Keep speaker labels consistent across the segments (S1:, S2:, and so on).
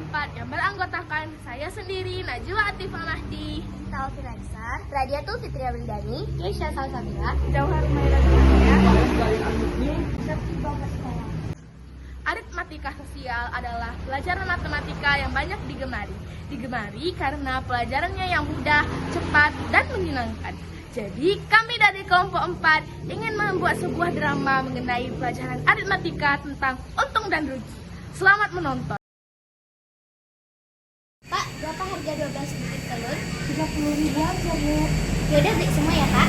S1: kelompok 4 yang beranggotakan saya sendiri, Najwa Atifah Mahdi,
S2: Taufik Ansar, Radiatul Fitria Bendani, Keisha Salsabila,
S1: Jauhar Maira, Aritmatika sosial adalah pelajaran matematika yang banyak digemari. Digemari karena pelajarannya yang mudah, cepat, dan menyenangkan. Jadi, kami dari kelompok 4 ingin membuat sebuah drama mengenai pelajaran aritmatika tentang untung dan rugi. Selamat menonton.
S2: Pak, berapa harga 12 butir telur? 30.000 aja, Bu. Yaudah, beli semua ya, Pak.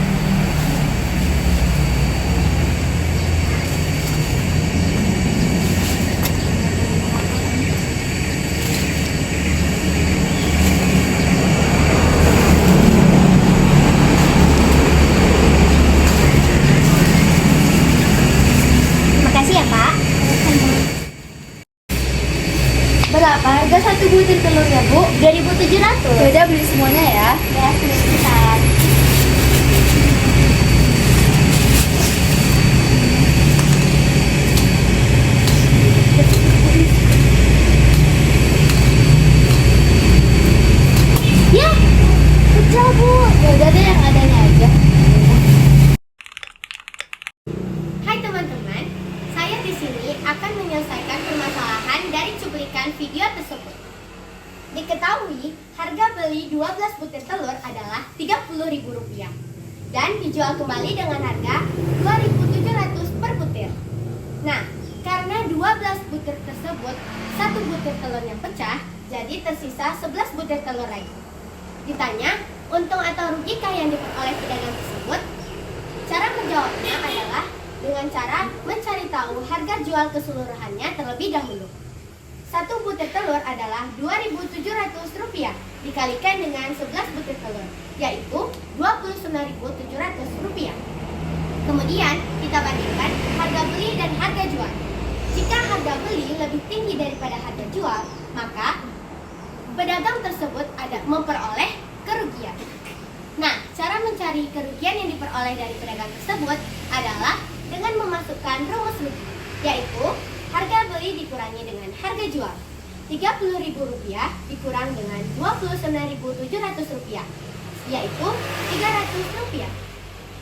S2: Makasih ya, Pak. Berapa harga satu butir telurnya, Bu? 2.700. Yaudah, beli semuanya ya. Ya, sebentar. Ya, pecah, Bu. Yaudah deh, yang adanya aja. Hai teman-teman, saya di sini akan menyelesaikan permasalahan dari cuplikan video tersebut. Diketahui, harga beli 12 butir telur adalah Rp30.000 dan dijual kembali dengan harga Rp2.700 per butir. Nah, karena 12 butir tersebut, satu butir telur yang pecah, jadi tersisa 11 butir telur lagi. Ditanya, untung atau rugikah yang diperoleh pedagang tersebut? Cara menjawabnya adalah dengan cara mencari tahu harga jual keseluruhannya terlebih dahulu. Satu butir telur adalah Rp2.700 dikalikan dengan 11 butir telur, yaitu Rp29.700. Kemudian kita bandingkan harga beli dan harga jual. Jika harga beli lebih tinggi daripada harga jual, maka pedagang tersebut memperoleh kerugian. Nah, cara mencari kerugian yang diperoleh dari pedagang tersebut adalah dengan memasukkan rumus rugi, yaitu harga beli dikurangi dengan harga jual. Rp30.000 dikurang dengan Rp29.700, yaitu Rp300.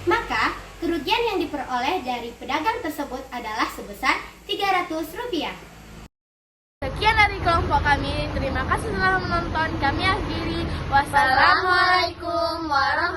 S2: Maka, kerugian yang diperoleh dari pedagang tersebut adalah sebesar Rp300.
S1: Sekian dari kelompok kami. Terima kasih telah menonton. Kami akhiri. Wassalamualaikum warahmatullahi wabarakatuh.